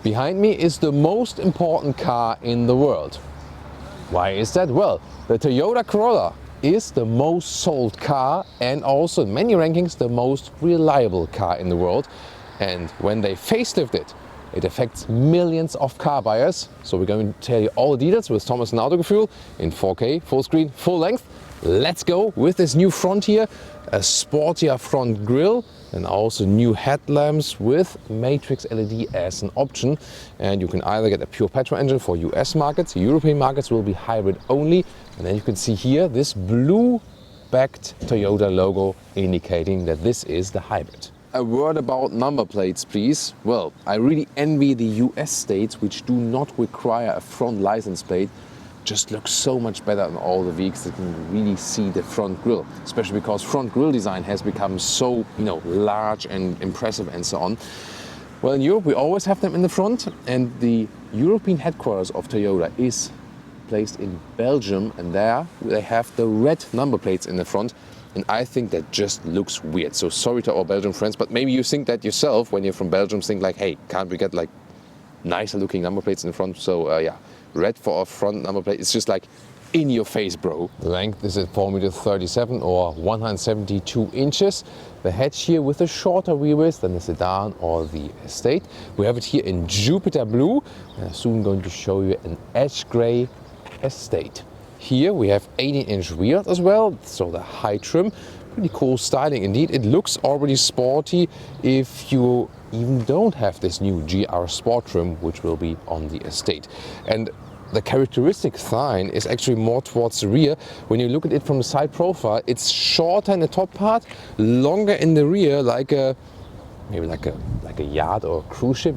Behind me is the most important car in the world. Why is that? Well, the Toyota Corolla is the most sold car and also in many rankings the most reliable car in the world. And when they facelift it, it affects millions of car buyers. So we're going to tell you all the details with Thomas and Autogefühl in 4K, full screen, full length. Let's go with this new front here, a sportier front grille and also new headlamps with matrix LED as an option. And you can either get a pure petrol engine for US markets, European markets will be hybrid only. And then you can see here this blue backed Toyota logo indicating that this is the hybrid. A word about number plates, please. Well, I really envy the US states which do not require a front license plate. Just looks so much better on all the vehicles. You can really see the front grille, especially because front grille design has become so, large and impressive and so on. Well, in Europe we always have them in the front, and the European headquarters of Toyota is placed in Belgium, and there they have the red number plates in the front. And I think that just looks weird. So sorry to our Belgian friends, but maybe you think that yourself when you're from Belgium, think like, hey, can't we get like nicer looking number plates in the front? So yeah, red for a front number plate. It's just like in your face, bro. Length is at 4.37 m or 172 inches. The hatch here with a shorter wheelbase than the sedan or the Estate. We have it here in Jupiter blue. I'm soon going to show you an ash gray Estate. Here we have 18-inch wheels as well, so the high trim. Pretty cool styling indeed. It looks already sporty if you even don't have this new GR Sport trim, which will be on the Estate. And the characteristic sign is actually more towards the rear. When you look at it from the side profile, it's shorter in the top part, longer in the rear, maybe like a yacht or a cruise ship,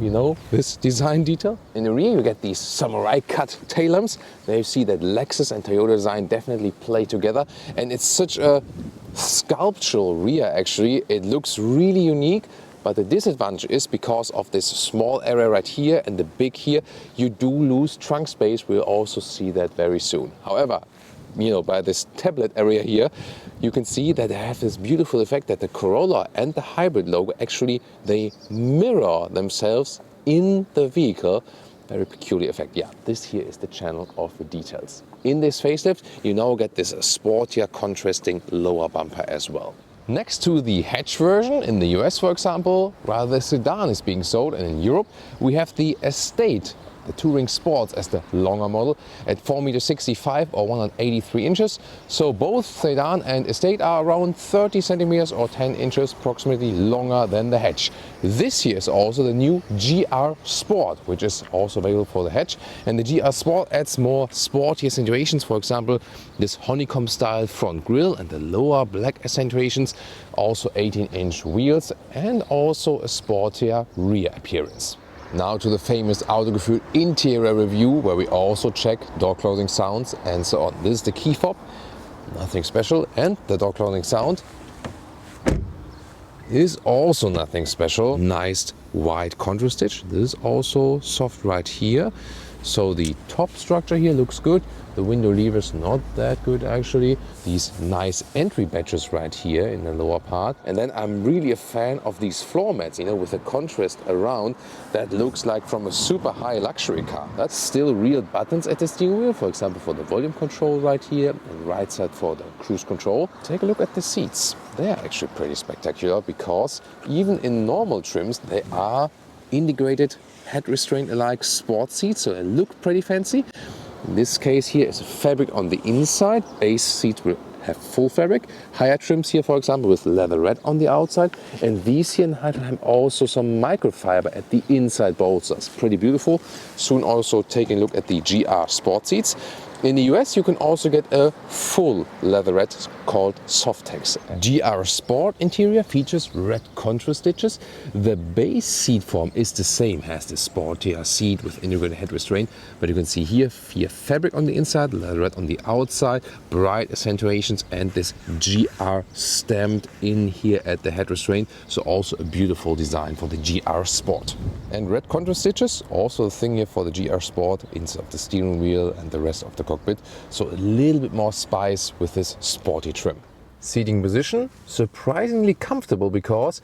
this design detail. In the rear you get these samurai cut tail lamps. There you see that Lexus and Toyota design definitely play together, and it's such a sculptural rear actually. It looks really unique, but the disadvantage is because of this small area right here and the big here, you do lose trunk space. We'll also see that very soon. However, by this tablet area here, you can see that they have this beautiful effect that the Corolla and the hybrid logo actually, they mirror themselves in the vehicle. Very peculiar effect. Yeah, this here is the channel of the details. In this facelift, you now get this sportier contrasting lower bumper as well. Next to the hatch version in the US, for example, while the sedan is being sold, and in Europe we have the Estate, the Touring Sports as the longer model at 4.65 m or 183 inches. So both sedan and Estate are around 30 centimeters or 10 inches approximately longer than the hatch. This here is also the new GR Sport, which is also available for the hatch. And the GR Sport adds more sportier accentuations, for example, this honeycomb style front grille and the lower black accentuations, also 18-inch wheels and also a sportier rear appearance. Now to the famous Autogefühl interior review, where we also check door closing sounds and so on. This is the key fob, nothing special, and the door closing sound is also nothing special. Nice white contour stitch. This is also soft right here. So the top structure here looks good. The window levers not that good actually. These nice entry badges right here in the lower part. And then I'm really a fan of these floor mats, with the contrast around that looks like from a super high luxury car. That's still real buttons at the steering wheel, for example for the volume control right here and right side for the cruise control. Take a look at the seats. They're actually pretty spectacular because even in normal trims they are integrated head restraint alike sport seats, so they look pretty fancy. In this case here is fabric on the inside. Base seats will have full fabric. Higher trims here, for example, with leather red on the outside. And these here in Heidelheim also some microfiber at the inside bolsters. Pretty beautiful. Soon also taking a look at the GR Sport seats. In the US you can also get a full leatherette called Softex. GR Sport interior features red contour stitches. The base seat form is the same, has the sportier seat with integrated head restraint, but you can see here fabric on the inside, leatherette on the outside, bright accentuations and this GR stamped in here at the head restraint, so also a beautiful design for the GR Sport. And red contour stitches, also a thing here for the GR Sport inside of the steering wheel and the rest of the cockpit, so a little bit more spice with this sporty trim. Seating position, surprisingly comfortable because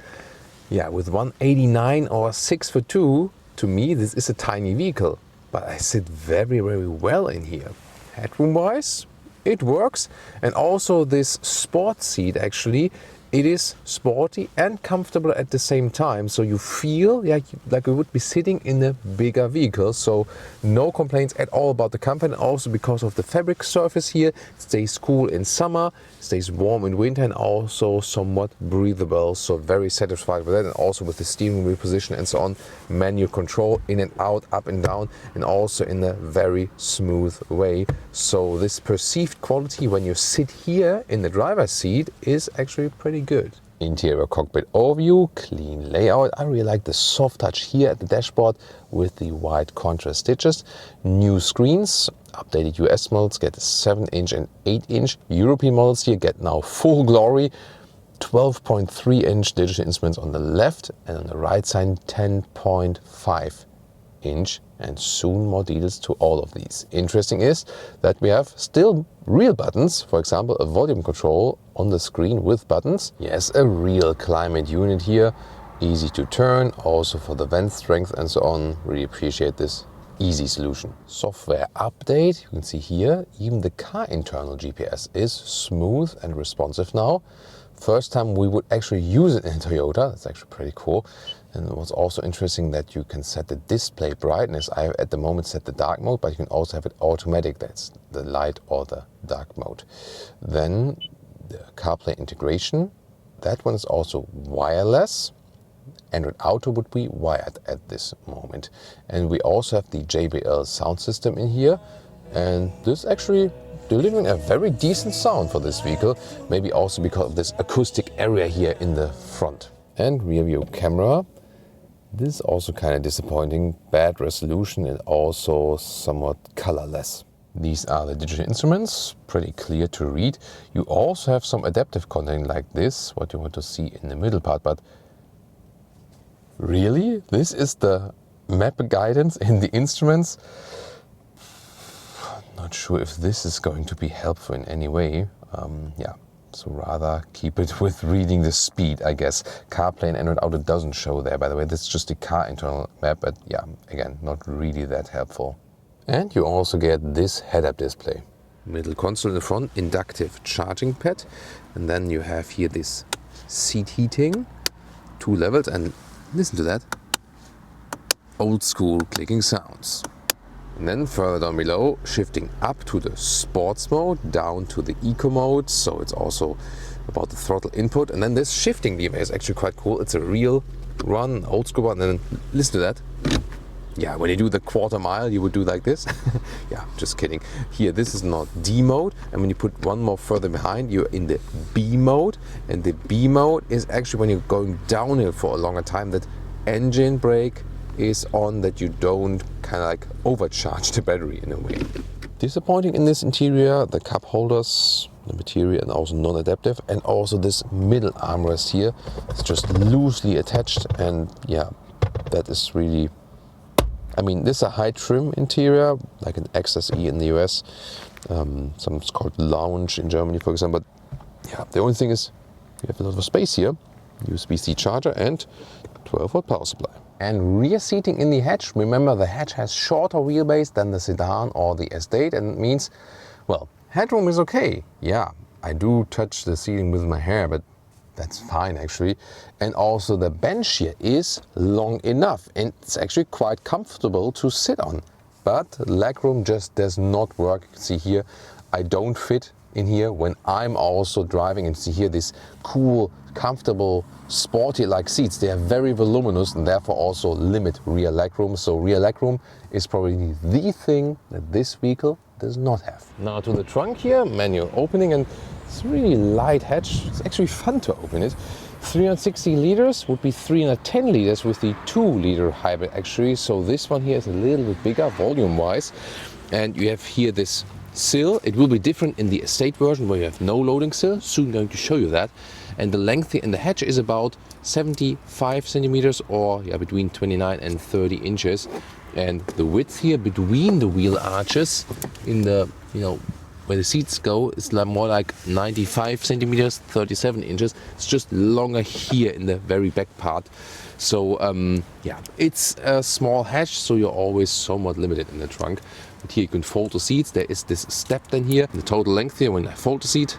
with 189 or 6'2", to me this is a tiny vehicle, but I sit very, very well in here. Headroom wise, it works. And also this sport seat, actually, it is sporty and comfortable at the same time, so you feel like you would be sitting in a bigger vehicle. So no complaints at all about the comfort, and also because of the fabric surface here, it stays cool in summer, stays warm in winter, and also somewhat breathable. So very satisfied with that, and also with the steering wheel position and so on, manual control in and out, up and down, and also in a very smooth way. So this perceived quality when you sit here in the driver's seat is actually pretty good. Interior cockpit overview, clean layout. I really like the soft touch here at the dashboard with the white contrast stitches. New screens, updated US models get 7-inch and 8-inch. European models here get now full glory. 12.3-inch digital instruments on the left, and on the right side 10.5-inch, and soon more details to all of these. Interesting is that we have still real buttons, for example a volume control on the screen with buttons. Yes, a real climate unit here, easy to turn, also for the vent strength and so on. Really appreciate this easy solution. Software update, you can see here even the car internal GPS is smooth and responsive now. First time we would actually use it in Toyota. That's actually pretty cool. And what's also interesting that you can set the display brightness. I at the moment set the dark mode, but you can also have it automatic. That's the light or the dark mode. Then the CarPlay integration. That one is also wireless. Android Auto would be wired at this moment. And we also have the JBL sound system in here. And this actually delivering a very decent sound for this vehicle, maybe also because of this acoustic area here in the front. And rear view camera, this is also kind of disappointing, bad resolution and also somewhat colorless. These are the digital instruments, pretty clear to read. You also have some adaptive content like this, what you want to see in the middle part, but really? This is the map guidance in the instruments? Not sure if this is going to be helpful in any way. So rather keep it with reading the speed, I guess. CarPlay and Android Auto doesn't show there, by the way. This is just the car internal map, but yeah, again, not really that helpful. And you also get this head-up display. Middle console in the front, inductive charging pad. And then you have here this seat heating, 2 levels, and listen to that. Old school clicking sounds. And then further down below, shifting up to the sports mode, down to the eco mode, so it's also about the throttle input. And then this shifting lever is actually quite cool. It's a real run, old school one. And then listen to that. Yeah, when you do the quarter mile, you would do like this. Yeah, just kidding. Here, this is not D mode. And when you put one more further behind, you're in the B mode. And the B mode is actually when you're going downhill for a longer time, that engine brake is on, that you don't kind of like overcharge the battery in a way. Disappointing in this interior, the cup holders, the material, and also non-adaptive, and also this middle armrest here. It's just loosely attached, and yeah, that is really, I mean, this is a high trim interior, like an XSE in the US. It's called Lounge in Germany, for example. But yeah, the only thing is you have a lot of space here, USB-C charger and 12-volt power supply. And rear seating in the hatch. Remember, the hatch has shorter wheelbase than the sedan or the estate, and it means, well, headroom is okay. Yeah, I do touch the seating with my hair, but that's fine actually. And also the bench here is long enough and it's actually quite comfortable to sit on. But legroom just does not work. You can see here, I don't fit in here when I'm also driving, and see here this cool, comfortable, sporty-like seats. They are very voluminous and therefore also limit rear legroom. So rear legroom is probably the thing that this vehicle does not have. Now to the trunk here, manual opening, and it's really light hatch. It's actually fun to open it. 360 liters would be 310 liters with the 2-liter hybrid actually. So this one here is a little bit bigger volume-wise. And you have here this sill. It will be different in the estate version where you have no loading sill. Soon going to show you that. And the length in the hatch is about 75 centimeters, or yeah, between 29 and 30 inches. And the width here between the wheel arches in the where the seats go, it's more like 95 centimeters, 37 inches. It's just longer here in the very back part. So yeah, it's a small hatch, so you're always somewhat limited in the trunk. But here you can fold the seats. There is this step then here. The total length here, when I fold the seat,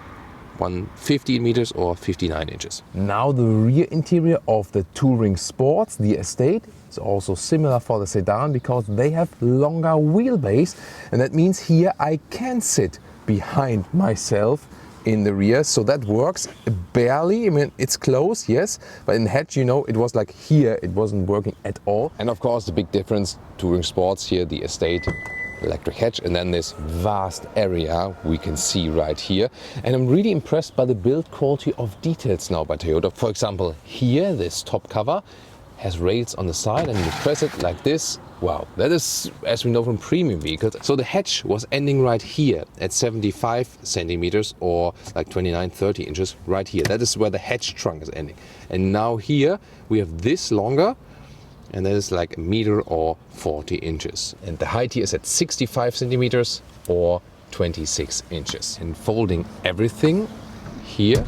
150 meters or 59 inches. Now the rear interior of the Touring Sports, the Estate, is also similar for the sedan because they have longer wheelbase, and that means here I can sit behind myself in the rear, so that works barely. I mean, it's close, yes, but in hatch, you know, it was like here, it wasn't working at all. And of course, the big difference, Touring Sports here, the Estate, electric hatch, and then this vast area we can see right here. And I'm really impressed by the build quality of details now by Toyota. For example, here, this top cover has rails on the side, and you press it like this. Wow, that is, as we know from premium vehicles. So the hatch was ending right here at 75 centimeters or like 29, 30 inches right here. That is where the hatch trunk is ending. And now here we have this longer, and that is like a meter or 40 inches. And the height here is at 65 centimeters or 26 inches. And folding everything here,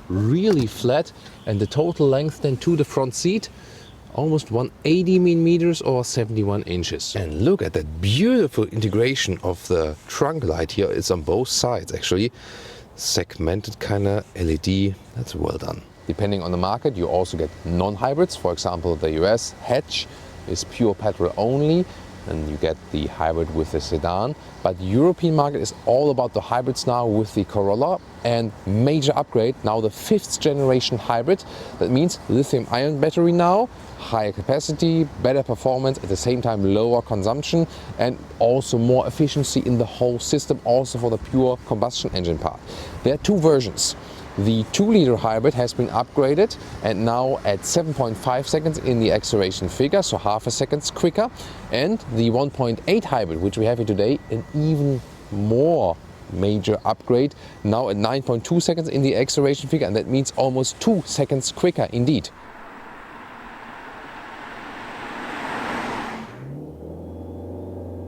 really flat, and the total length then to the front seat, almost 180 millimeters or 71 inches. And look at that beautiful integration of the trunk light here. It's on both sides actually. Segmented kind of LED, that's well done. Depending on the market, you also get non-hybrids. For example, the US hatch is pure petrol only, and you get the hybrid with the sedan. But the European market is all about the hybrids now with the Corolla, and major upgrade, now the 5th generation hybrid. That means lithium-ion battery now, higher capacity, better performance, at the same time lower consumption, and also more efficiency in the whole system, also for the pure combustion engine part. There are two versions. The 2-liter hybrid has been upgraded and now at 7.5 seconds in the acceleration figure, so half a second quicker. And the 1.8 hybrid, which we have here today, an even more major upgrade, now at 9.2 seconds in the acceleration figure, and that means almost 2 seconds quicker indeed.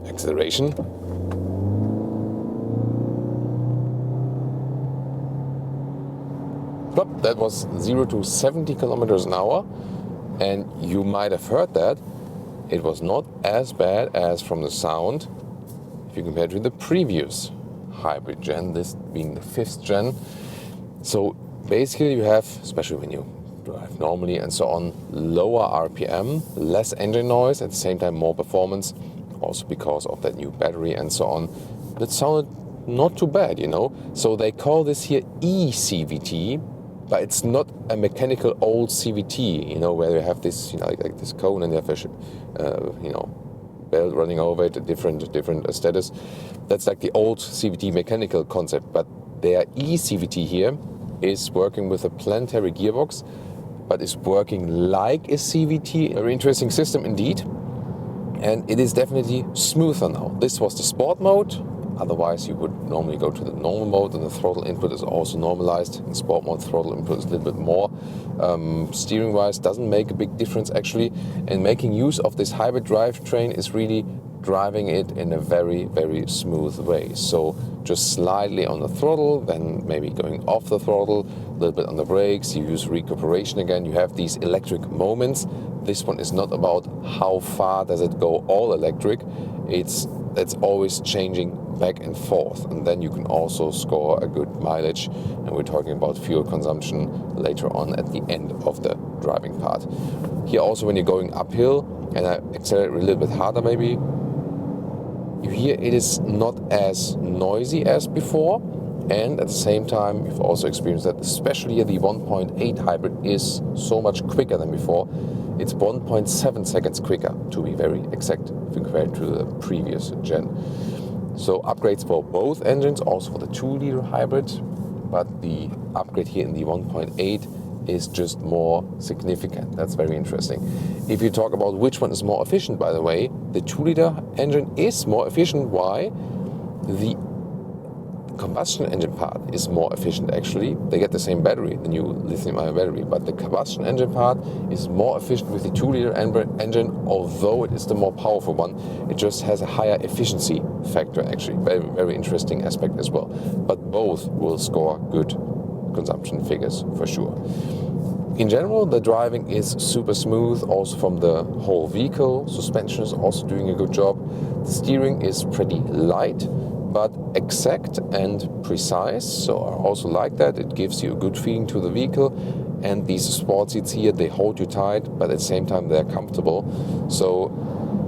Acceleration. That was 0 to 70 kilometers an hour, and you might have heard that it was not as bad as from the sound if you compare it to the previous hybrid gen, this being the 5th gen. So basically you have, especially when you drive normally and so on, lower RPM, less engine noise, at the same time more performance, also because of that new battery and so on. But it sounded not too bad, you know. So they call this here eCVT, but it's not a mechanical old CVT, you know, where you have this, you know, like this cone and you have a, you know, belt running over it, different status. That's like the old CVT mechanical concept, but their eCVT here is working with a planetary gearbox, but is working like a CVT. A very interesting system indeed, and it is definitely smoother now. This was the sport mode. Otherwise, you would normally go to the normal mode, and the throttle input is also normalized. In sport mode, throttle input is a little bit more. Steering-wise, doesn't make a big difference actually. And making use of this hybrid drivetrain is really driving it in a very, very smooth way. So just slightly on the throttle, then maybe going off the throttle, a little bit on the brakes. You use recuperation again. You have these electric moments. This one is not about how far does it go all electric. It's always changing back and forth, and then you can also score a good mileage, and we're talking about fuel consumption later on at the end of the driving part. Here also, when you're going uphill and I accelerate a little bit harder maybe, you hear it is not as noisy as before, and at the same time you've also experienced that especially the 1.8 hybrid is so much quicker than before. It's 1.7 seconds quicker, to be very exact, if you compare it to the previous gen. So upgrades for both engines, also for the 2-liter hybrid, but the upgrade here in the 1.8 is just more significant. That's very interesting. If you talk about which one is more efficient, by the way, the 2-liter engine is more efficient. Why? The combustion engine part is more efficient actually. They get the same battery, the new lithium-ion battery, but the combustion engine part is more efficient with the 2-liter engine, although it is the more powerful one. It just has a higher efficiency factor actually. Very, very interesting aspect as well. But both will score good consumption figures for sure. In general, the driving is super smooth, also from the whole vehicle. Suspension is also doing a good job. The steering is pretty light, but exact and precise, so I also like that. It gives you a good feeling to the vehicle, and these sport seats here, they hold you tight, but at the same time they're comfortable. So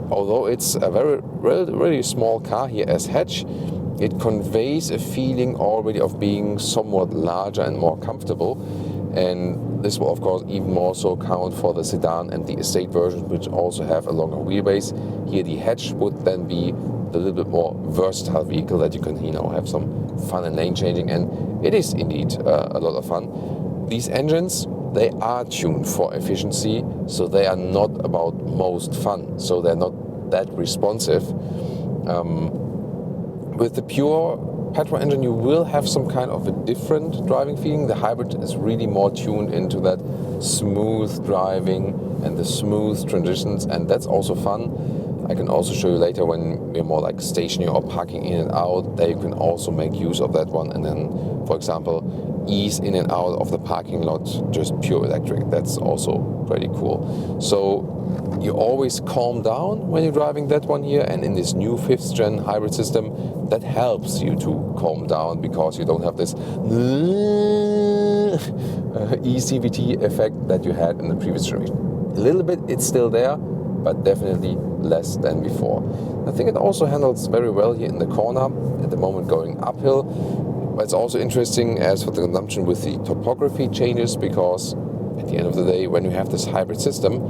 although it's a really small car here as hatch, it conveys a feeling already of being somewhat larger and more comfortable, and this will of course even more so count for the sedan and the estate version, which also have a longer wheelbase. Here the hatch would then be a little bit more versatile vehicle that you can have some fun and lane changing, and it is indeed a lot of fun. These engines, they are tuned for efficiency, so they are not about most fun, so they're not that responsive. With the pure petrol engine you will have some kind of a different driving feeling. The hybrid is really more tuned into that smooth driving and the smooth transitions, and that's also fun. I can also show you later when we're more like stationary or parking in and out, there you can also make use of that one, and then, for example, ease in and out of the parking lot just pure electric. That's also pretty cool. So you always calm down when you're driving that one here, and in this new 5th gen hybrid system, that helps you to calm down because you don't have this ECVT effect that you had in the previous generation. A little bit, it's still there, but definitely less than before. I think it also handles very well here in the corner, at the moment going uphill. But it's also interesting as for the consumption with the topography changes, because at the end of the day, when you have this hybrid system,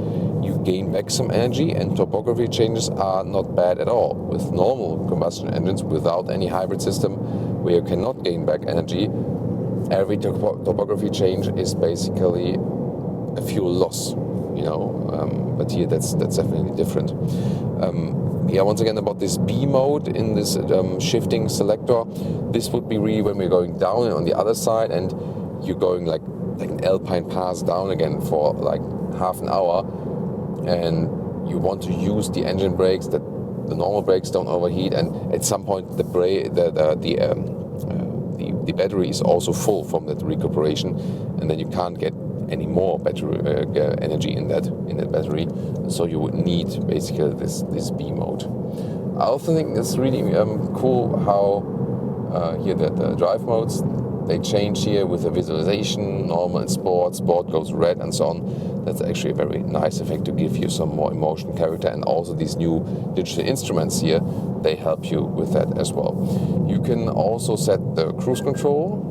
you gain back some energy, and topography changes are not bad at all. With normal combustion engines without any hybrid system where you cannot gain back energy, every topography change is basically a fuel loss. But here that's definitely different. Once again about this B mode in this shifting selector, this would be really when we're going down and on the other side, and you're going like an alpine pass down again for like half an hour, and you want to use the engine brakes that the normal brakes don't overheat, and at some point the battery is also full from that recuperation, and then you can't get any more battery energy in that battery, so you would need basically this B mode. I also think it's really cool how here the drive modes, they change here with the visualization, normal and sport goes red and so on. That's actually a very nice effect to give you some more emotion, character, and also these new digital instruments here, they help you with that as well. You can also set the cruise control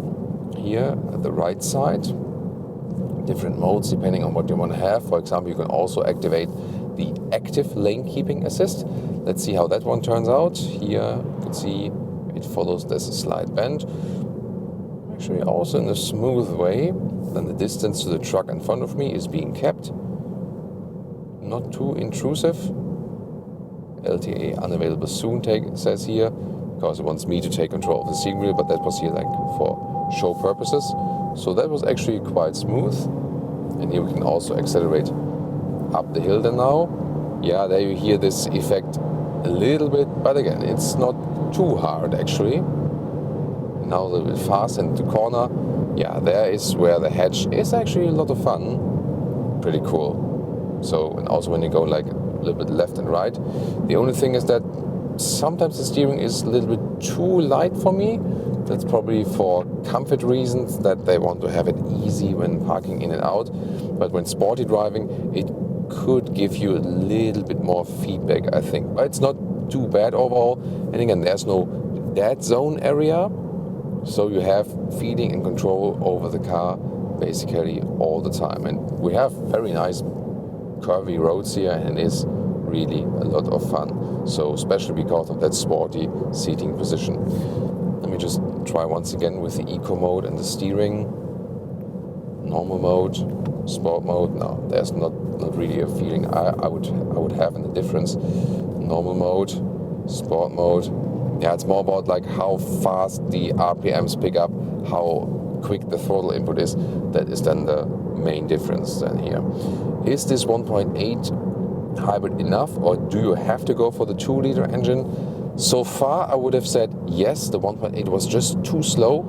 here at the right side, different modes depending on what you want to have. For example, you can also activate the active lane keeping assist. Let's see how that one turns out. Here you can see it follows this slight bend, actually also in a smooth way. Then the distance to the truck in front of me is being kept, not too intrusive. LTA unavailable soon says here, because it wants me to take control of the steering wheel, but that was here like for show purposes. So that was actually quite smooth. And here we can also accelerate up the hill then now. Yeah, there you hear this effect a little bit, but again, it's not too hard actually. Now a little bit fast into the corner. Yeah, there is where the hatch is actually a lot of fun. Pretty cool. So, and also when you go like a little bit left and right. The only thing is that sometimes the steering is a little bit too light for me. That's probably for comfort reasons, that they want to have it easy when parking in and out. But when sporty driving, it could give you a little bit more feedback, I think. But it's not too bad overall. And again, there's no dead zone area, so you have feeling and control over the car basically all the time. And we have very nice curvy roads here, and it is really a lot of fun. So especially because of that sporty seating position. Let me just try once again with the eco mode and the steering. Normal mode, sport mode. No, there's not really a feeling I would have in the difference. Normal mode, sport mode, it's more about like how fast the RPMs pick up, how quick the throttle input is. That is then the main difference then here. Is this 1.8 hybrid enough, or do you have to go for the 2-liter engine? So far I would have said yes, the 1.8 was just too slow.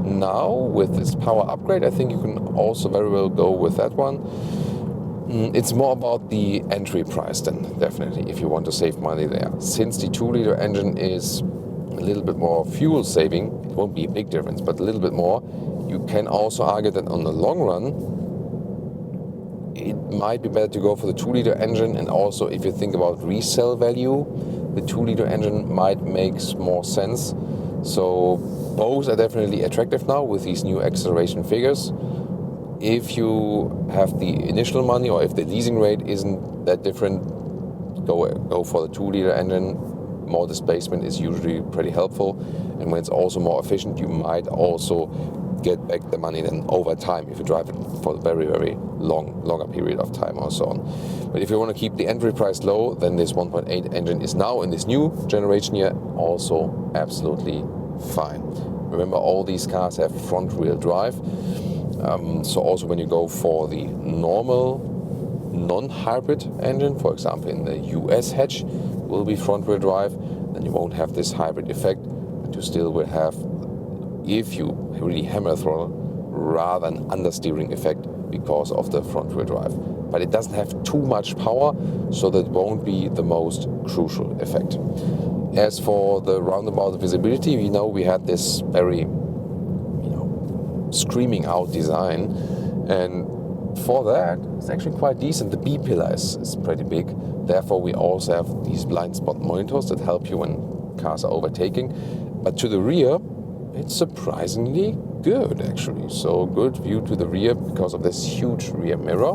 Now with this power upgrade, I think you can also very well go with that one. It's more about the entry price then, definitely, if you want to save money there. Since the 2-liter engine is a little bit more fuel saving, it won't be a big difference, but a little bit more, you can also argue that on the long run, it might be better to go for the 2-liter engine. And also, if you think about resale value, the 2-liter engine might make more sense. So both are definitely attractive now with these new acceleration figures. If you have the initial money, or if the leasing rate isn't that different, go for the 2-liter engine. More displacement is usually pretty helpful, and when it's also more efficient, you might also get back the money then over time if you drive it for a very, very longer period of time or so on. But if you want to keep the entry price low, then this 1.8 engine is now in this new generation here also absolutely fine. Remember, all these cars have front-wheel drive, so also when you go for the normal non-hybrid engine, for example in the US hatch will be front-wheel drive, then you won't have this hybrid effect, but you still will have, if you really hammer the throttle, rather an understeering effect because of the front-wheel drive. But it doesn't have too much power, so that won't be the most crucial effect. As for the roundabout visibility, we had this very, screaming out design, and for that it's actually quite decent. The B pillar is pretty big, therefore we also have these blind spot monitors that help you when cars are overtaking. But to the rear, it's surprisingly good actually. So good view to the rear because of this huge rear mirror.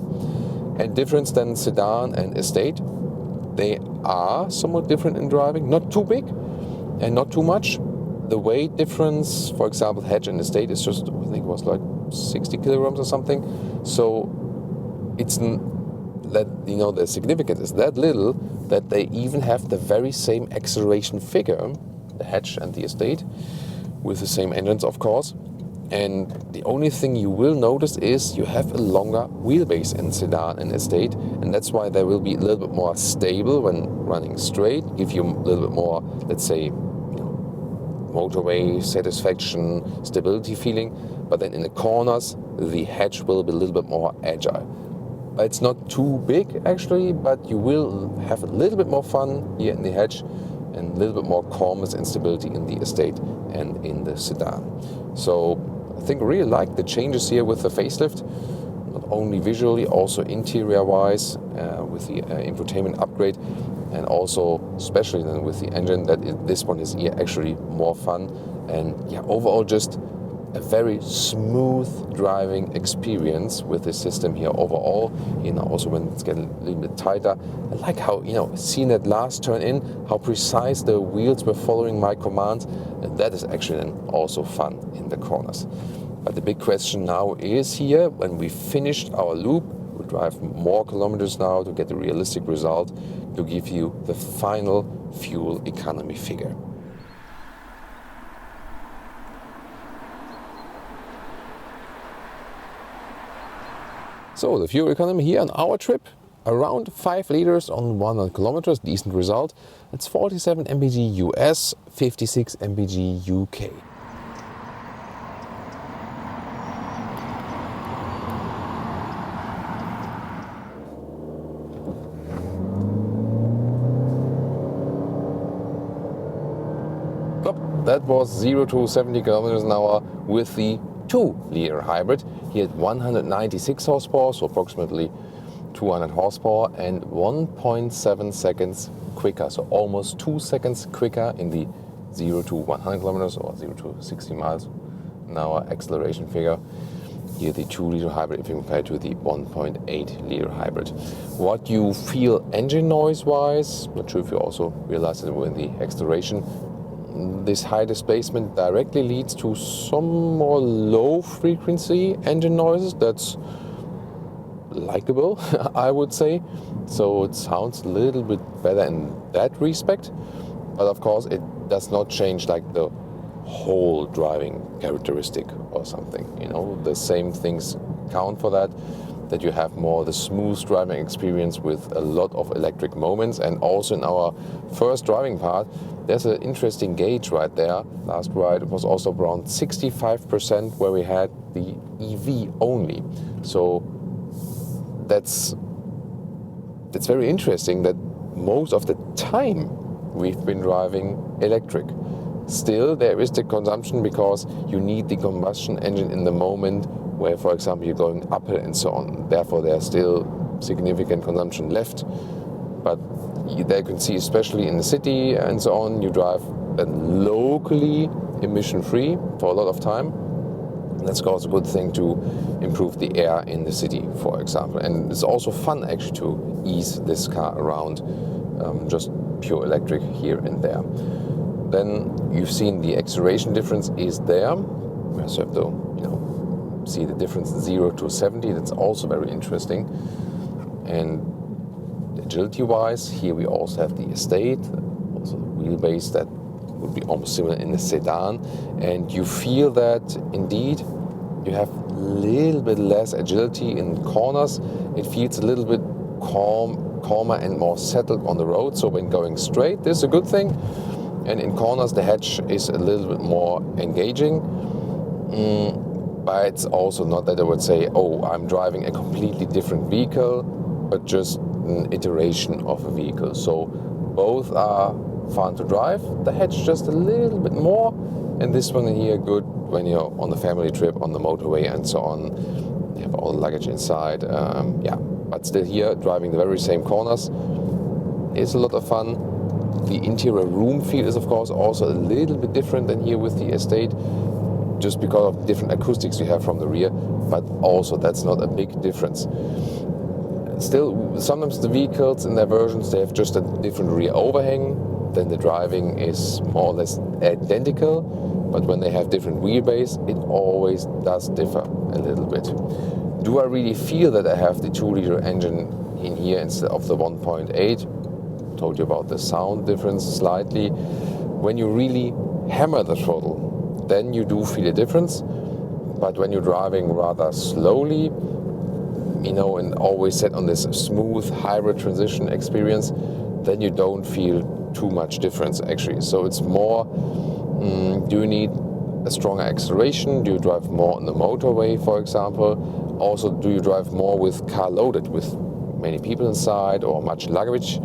And difference than sedan and estate, they are somewhat different in driving, not too big and not too much. The weight difference, for example, hatch and estate is just, I think it was like 60 kilograms or something. So it's that, the significance is that little that they even have the very same acceleration figure, the hatch and the estate, with the same engines, of course. And the only thing you will notice is you have a longer wheelbase in sedan and estate, and that's why they will be a little bit more stable when running straight, give you a little bit more, let's say, motorway satisfaction, stability feeling. But then in the corners, the hatch will be a little bit more agile. It's not too big actually, but you will have a little bit more fun here in the hatch and a little bit more calmness and stability in the estate and in the sedan. So I think I really like the changes here with the facelift, not only visually, also interior-wise, with the infotainment upgrade, and also especially then with the engine, this one is actually more fun, and overall just a very smooth driving experience with this system here overall. Also when it's getting a little bit tighter, I like how, seeing that last turn in, how precise the wheels were following my commands, and that is actually then also fun in the corners. But the big question now is here, when we finished our loop, we'll drive more kilometers now to get a realistic result, to give you the final fuel economy figure. So the fuel economy here on our trip, around 5 liters on 100 kilometers, decent result. It's 47 mpg US, 56 mpg UK. That was 0 to 70 kilometers an hour with the 2-liter hybrid. He had 196 horsepower, so approximately 200 horsepower, and 1.7 seconds quicker, so almost 2 seconds quicker in the 0 to 100 kilometers or 0 to 60 miles an hour acceleration figure. Here the 2-liter hybrid if you compare to the 1.8-liter hybrid. What you feel engine noise-wise, not sure if you also realize it with the acceleration, this high displacement directly leads to some more low frequency engine noises. That's likable, I would say. So it sounds a little bit better in that respect. but of course it does not change like the whole driving characteristic or something. You know, the same things count for that you have more the smooth driving experience with a lot of electric moments. And also in our first driving part, there's an interesting gauge right there. Last ride it was also around 65% where we had the EV only. So that's very interesting that most of the time we've been driving electric. Still, there is the consumption because you need the combustion engine in the moment where, for example, you're going uphill and so on. Therefore, there's still significant consumption left. But there you can see, especially in the city and so on, you drive locally emission-free for a lot of time. That's also a good thing to improve the air in the city, for example. And it's also fun actually to ease this car around, just pure electric here and there. Then you've seen the acceleration difference is there. You also have to, see the difference 0 to 70. That's also very interesting. And agility-wise, here we also have the estate, also the wheelbase that would be almost similar in the sedan. And you feel that indeed you have a little bit less agility in corners. It feels a little bit calmer and more settled on the road. So when going straight, this is a good thing. And in corners, the hatch is a little bit more engaging. But it's also not that I would say, oh, I'm driving a completely different vehicle, but just an iteration of a vehicle. So both are fun to drive. The hatch just a little bit more, and this one here good when you're on the family trip, on the motorway and so on. You have all the luggage inside. But still here, driving the very same corners is a lot of fun. The interior room feel is of course also a little bit different than here with the estate, just because of different acoustics you have from the rear, but also that's not a big difference. Still, sometimes the vehicles in their versions, they have just a different rear overhang, then the driving is more or less identical, but when they have different wheelbase, it always does differ a little bit. Do I really feel that I have the 2-liter engine in here instead of the 1.8? Told you about the sound difference slightly. When you really hammer the throttle, then you do feel a difference. But when you're driving rather slowly, and always set on this smooth hybrid transition experience, then you don't feel too much difference actually. So it's more, do you need a stronger acceleration? Do you drive more on the motorway, for example? Also, do you drive more with car loaded, with many people inside or much luggage?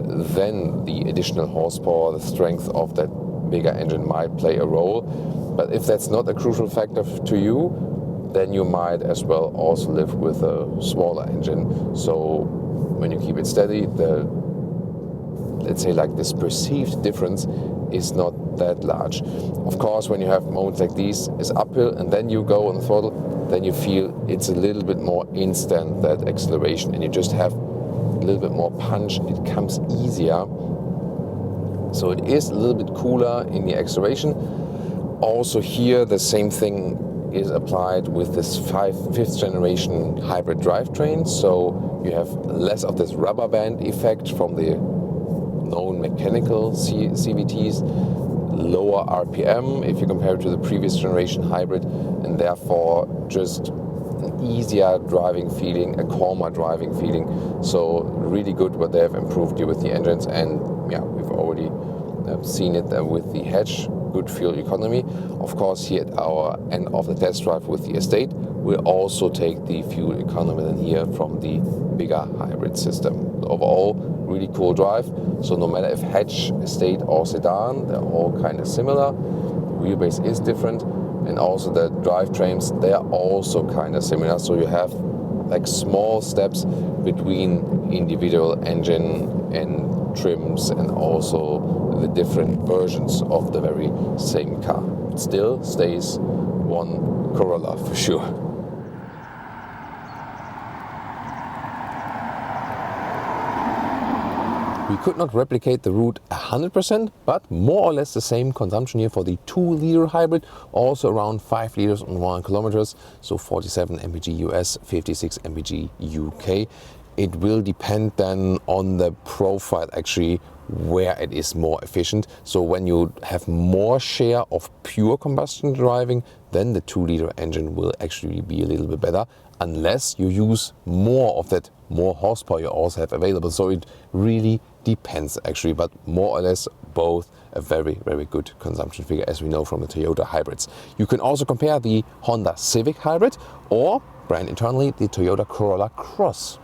Then the additional horsepower, the strength of that bigger engine might play a role. But if that's not a crucial factor to you, then you might as well also live with a smaller engine. So when you keep it steady, let's say like this perceived difference is not that large. Of course, when you have moments like these, it's uphill and then you go on the throttle, then you feel it's a little bit more instant, that acceleration, and you just have a little bit more punch. It comes easier. So it is a little bit cooler in the acceleration. Also here, the same thing is applied with this 5th generation hybrid drivetrain. So you have less of this rubber band effect from the known mechanical CVTs, lower RPM if you compare it to the previous generation hybrid, and therefore just an easier driving feeling, a calmer driving feeling. So really good what they have improved here with the engines, and we've already seen it with the hatch. Good fuel economy. Of course, here at our end of the test drive with the estate, we'll also take the fuel economy in here from the bigger hybrid system. Overall, really cool drive. So no matter if hatch, estate or sedan, they're all kind of similar. Wheelbase is different, and also the drivetrains, they are also kind of similar. So you have like small steps between individual engine and trims, and also the different versions of the very same car. It still stays one Corolla for sure. We could not replicate the route 100%, but more or less the same consumption here for the 2-liter hybrid, also around 5 liters on 1 kilometers, so 47 mpg US, 56 mpg UK. it will depend then on the profile actually where it is more efficient. So when you have more share of pure combustion driving, then the 2-liter engine will actually be a little bit better, unless you use more of that more horsepower you also have available. So it really depends actually, but more or less both a very, very good consumption figure, as we know from the Toyota hybrids. You can also compare the Honda Civic hybrid or brand internally the Toyota Corolla Cross.